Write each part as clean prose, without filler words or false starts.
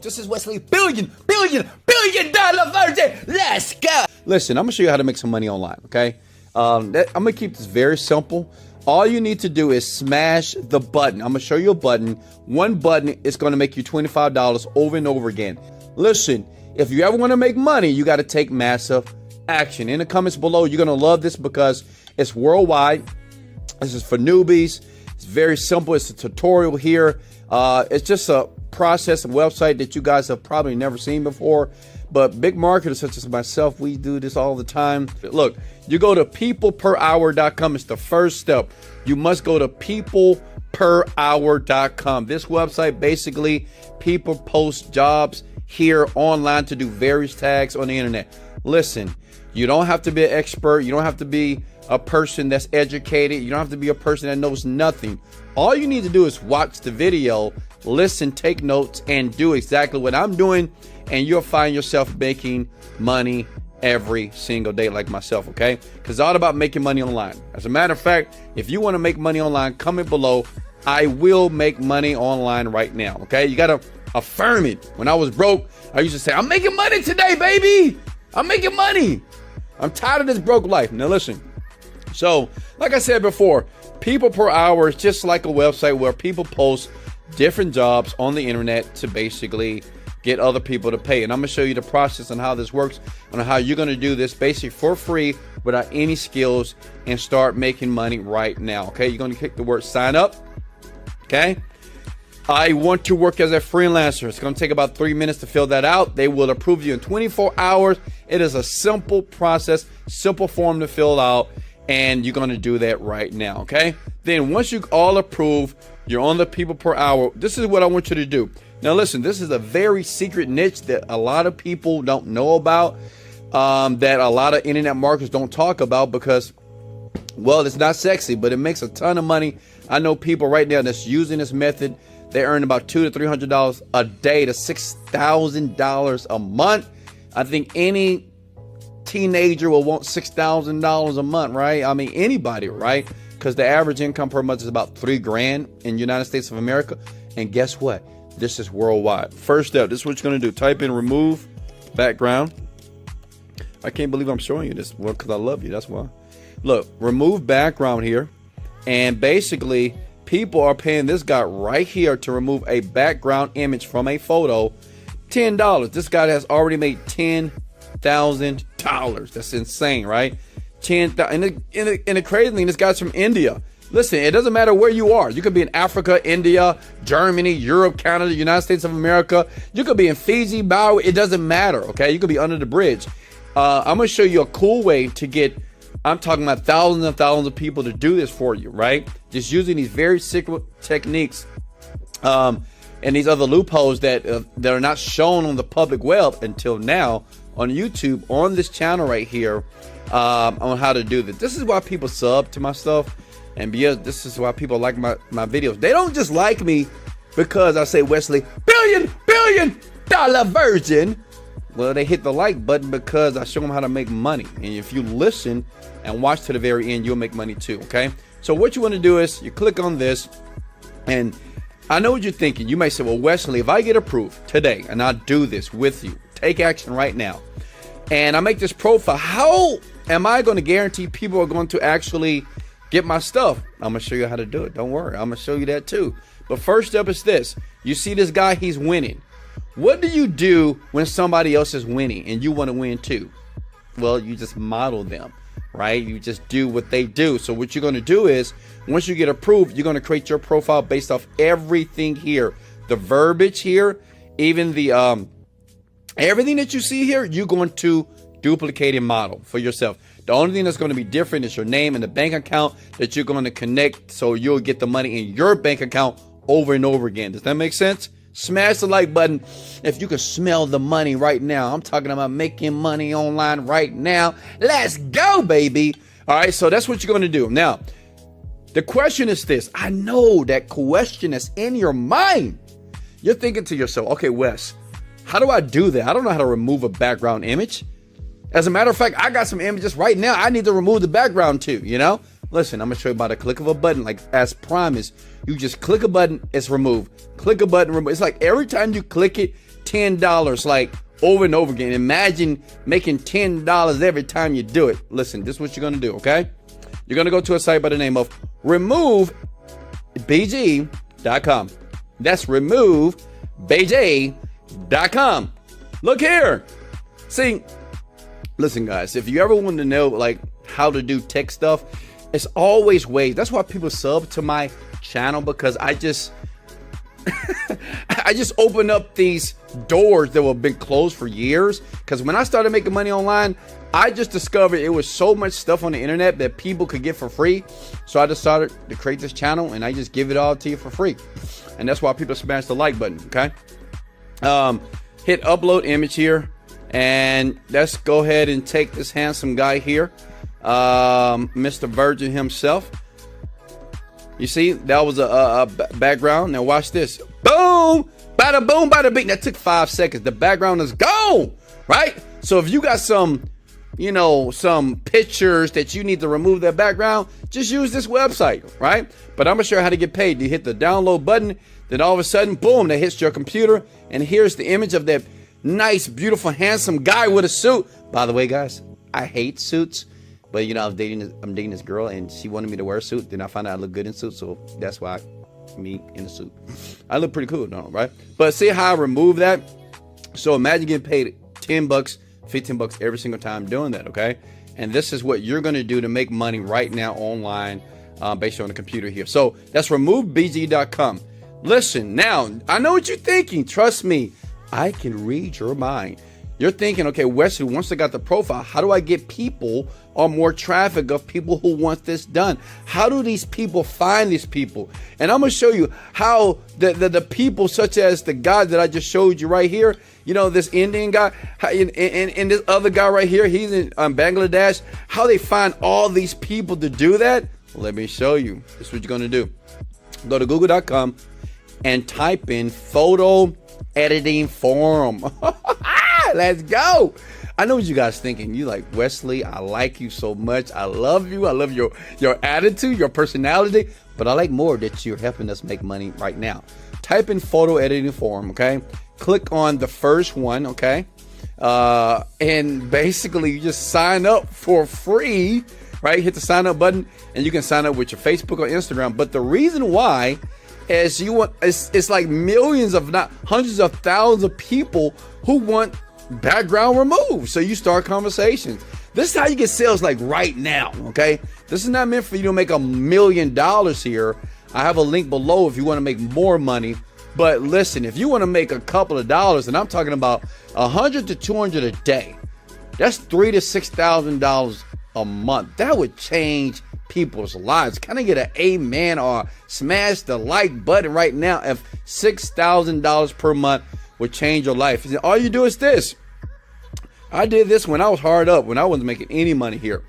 This is Wesley billion dollar Virgin. Let's go. Listen, I'm gonna show you how to make some money online. Okay, I'm gonna keep this very simple. All you need to do is smash the button. I'm gonna show you a button. One button is gonna make you $25 over and over again. Listen, if you ever want to make money, you got to take massive action. In the comments below, you're gonna love this because it's worldwide. This is for newbies. It's very simple. It's a tutorial here. It's just a process and website that you guys have probably never seen before, but big marketers such as myself, we do this all the time. Look, you go to peopleperhour.com. It's the first step. You must go to peopleperhour.com. This website, basically, people post jobs here online to do various tags on the internet. Listen, you don't have to be an expert. You don't have to be a person that's educated. You don't have to be a person that knows nothing. All you need to do is watch the video, listen, take notes, and do exactly what I'm doing, and you'll find yourself making money every single day like myself, okay? Because it's all about making money online. As a matter of fact, if you want to make money online, comment below. I will make money online right now, okay? You got to affirm it. When I was broke, I used to say, I'm making money today, baby. I'm making money. I'm tired of this broke life. Now listen. So, like I said before, People Per Hour is just like a website where people post different jobs on the internet to basically get other people to pay. And I'm going to show you the process on how this works and how you're going to do this basically for free without any skills and start making money right now. Okay, you're going to click the word sign up. Okay, I want to work as a freelancer. It's going to take about 3 minutes to fill that out. They will approve you in 24 hours. It is a simple process, simple form to fill out. And you're going to do that right now, okay? Then once you all approve, you're on the People Per Hour. This is what I want you to do. Now listen, this is a very secret niche that a lot of people don't know about, that a lot of internet marketers don't talk about because, well, it's not sexy, but it makes a ton of money. I know people right now that's using this method. They earn about $200 to $300 a day to $6,000 a month. I think any teenager will want $6,000 a month, right? I mean, anybody, right? Because the average income per month is about $3,000 in the United States of America. And guess what? This is worldwide. First step, this is what you're going to do. Type in remove background. I can't believe I'm showing you this. Well, because I love you. That's why. Look, remove background here. And basically, people are paying this guy right here to remove a background image from a photo. $10. This guy has already made $10,000. That's insane, right? 10,000. And the crazy thing, this guy's from India. Listen, it doesn't matter where you are. You could be in Africa, India, Germany, Europe, Canada, United States of America. You could be in Fiji, Maui. It doesn't matter, okay? You could be under the bridge. I'm going to show you a cool way to get, I'm talking about thousands and thousands of people to do this for you, right? Just using these very secret techniques and these other loopholes that are not shown on the public web until now on YouTube, on this channel right here, on how to do this. This is why people sub to my stuff, and this is why people like my videos. They don't just like me because I say Wesley billion dollar Virgin. Well, they hit the like button because I show them how to make money. And if you listen and watch to the very end, you'll make money too, okay? So what you want to do is you click on this, and I know what you're thinking. You may say, well, Wesley, if I get approved today and I do this with you, take action right now, and I make this profile, how am I going to guarantee people are going to actually get my stuff? I'm going to show you how to do it. Don't worry. I'm going to show you that too. But first step is this. You see this guy, he's winning. What do you do when somebody else is winning and you want to win too? Well, you just model them, right? You just do what they do. So what you're going to do is, once you get approved, you're going to create your profile based off everything here. The verbiage here, even the everything that you see here, you're going to duplicate and model for yourself. The only thing that's going to be different is your name and the bank account that you're going to connect, so you'll get the money in your bank account over and over again. Does that make sense? Smash the like button if you can smell the money right now. I'm talking about making money online right now. Let's go, baby. All right, so that's what you're going to do. Now, the question is this. I know that question is in your mind. You're thinking to yourself, okay, Wes, how do I do that? I don't know how to remove a background image. As a matter of fact, I got some images right now. I need to remove the background too, you know? Listen, I'm going to show you by the click of a button, like as promised. You just click a button, it's removed. Click a button, remove. It's like every time you click it, $10 like over and over again. Imagine making $10 every time you do it. Listen, this is what you're going to do, okay? You're going to go to a site by the name of removebg.com. That's removebg.com. Look here. See, listen, guys, if you ever want to know like how to do tech stuff, it's always ways. That's why people sub to my channel, because I just I just open up these doors that have been closed for years. Because when I started making money online, I just discovered it was so much stuff on the internet that people could get for free. So I decided to create this channel, and I just give it all to you for free. And that's why people smash the like button, okay? Hit upload image here, and let's go ahead and take this handsome guy here, Mr. Virgin himself. You see, that was a background. Now watch this. Boom, bada boom, bada bing. That took 5 seconds. The background is gone, right? So if you got some, some pictures that you need to remove that background, just use this website, right? But I'm gonna show you how to get paid. You hit the download button, then all of a sudden, boom, that hits your computer, and here's the image of that nice, beautiful, handsome guy with a suit. By the way, guys, I hate suits. But I'm dating this girl, and she wanted me to wear a suit. Then I found out I look good in suits, so that's why me in a suit. I look pretty cool, no, right? But see how I remove that? So imagine getting paid $10, $15 every single time doing that, okay? And this is what you're gonna do to make money right now online, based on the computer here. So that's removebg.com. Listen, now I know what you're thinking. Trust me, I can read your mind. You're thinking, okay, Wesley, once I got the profile, how do I get people or more traffic of people who want this done? How do these people find these people? And I'm going to show you how the people such as the guy that I just showed you right here, this Indian guy, and this other guy right here, he's in Bangladesh, how they find all these people to do that? Let me show you. This is what you're going to do. Go to google.com and type in photo editing forum. Let's go. I know what you guys thinking. You like, Wesley, I like you so much. I love you. I love your attitude, your personality. But I like more that you're helping us make money right now. Type in photo editing forum, okay? Click on the first one, okay? And basically you just sign up for free, right? Hit the sign up button, and you can sign up with your Facebook or Instagram. But the reason why is it's like millions, of not hundreds of thousands of people who want background removed. So you start conversations. This is how you get sales like right now, okay? This is not meant for you to make $1 million here. I have a link below if you want to make more money. But listen, if you want to make a couple of dollars, and I'm talking about 100 to 200 a day, that's $3,000 to $6,000 a month. That would change people's lives. Kind of get an amen or smash the like button right now if $6,000 per month would change your life. All you do is this. I did this when I was hard up, when I wasn't making any money here.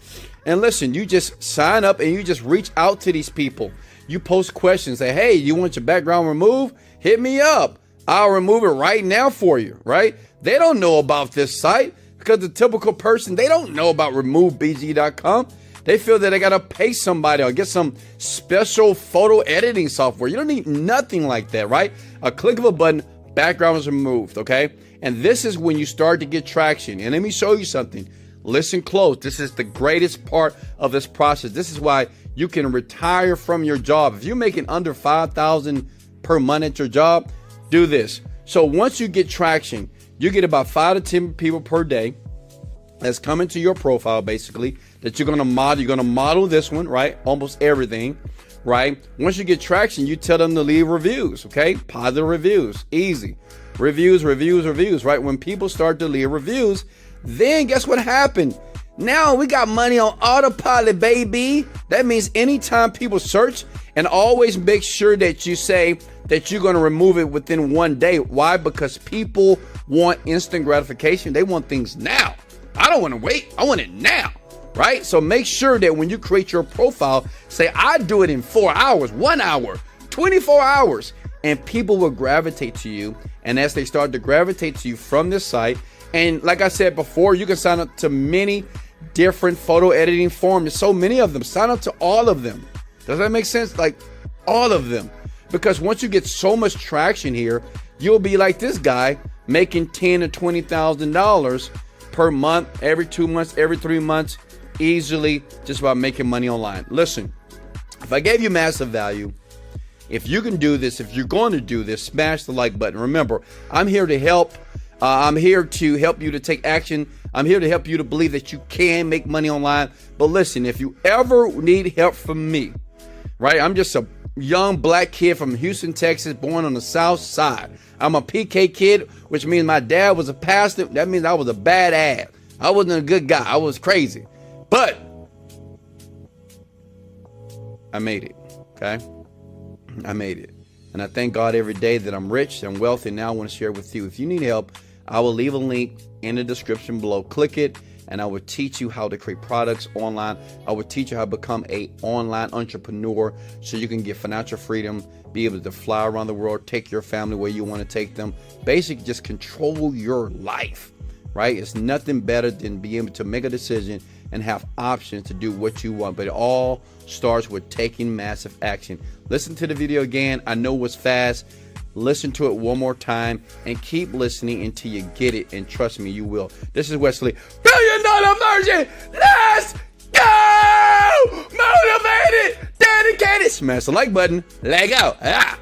And listen, you just sign up and you just reach out to these people. You post questions, say, hey, you want your background removed? Hit me up. I'll remove it right now for you, right? They don't know about this site because the typical person, they don't know about removebg.com. They feel that they got to pay somebody or get some special photo editing software. You don't need nothing like that, right? A click of a button, background is removed, okay? And this is when you start to get traction. And let me show you something. Listen close. This is the greatest part of this process. This is why you can retire from your job. If you're making under $5,000 per month at your job, do this. So once you get traction, you get about 5 to 10 people per day that's coming to your profile, basically, that you're going to model. You're going to model this one, right? Almost everything, right? Once you get traction, you tell them to leave reviews, okay? Positive reviews, easy. Reviews, right? When people start to leave reviews, then guess what happened? Now we got money on autopilot, baby. That means anytime people search, and always make sure that you say that you're going to remove it within 1 day. Why? Because people want instant gratification. They want things now. I don't want to wait. I want it now, right? So make sure that when you create your profile, say, I do it in 4 hours, 1 hour, 24 hours, and people will gravitate to you. And as they start to gravitate to you from this site, and like I said before, you can sign up to many different photo editing forums. There's so many of them. Sign up to all of them. Does that make sense? Like all of them. Because once you get so much traction here, you'll be like this guy making $10,000 to $20,000 per month, every 2 months, every 3 months, easily, just by making money online. Listen, if I gave you massive value, if you can do this, if you're going to do this, smash the like button. Remember, I'm here to help. I'm here to help you to take action. I'm here to help you to believe that you can make money online. But listen, if you ever need help from me, right? I'm just a young black kid from Houston, Texas, born on the South Side. I'm a PK kid, which means my dad was a pastor. That means I was a bad ass. I wasn't a good guy. I was crazy. But I made it, okay? I made it. And I thank God every day that I'm rich and wealthy. Now I want to share with you. If you need help, I will leave a link in the description below. Click it, and I will teach you how to create products online. I will teach you how to become an online entrepreneur so you can get financial freedom, be able to fly around the world, take your family where you want to take them. Basically, just control your life, right? It's nothing better than being able to make a decision and have options to do what you want. But it all starts with taking massive action. Listen to the video again. I know it's fast. Listen to it one more time and keep listening until you get it. And trust me, you will. This is Wesley, $1 Billion Virgin. Let's go! Motivated, dedicated. Smash the like button. Let go. Ah.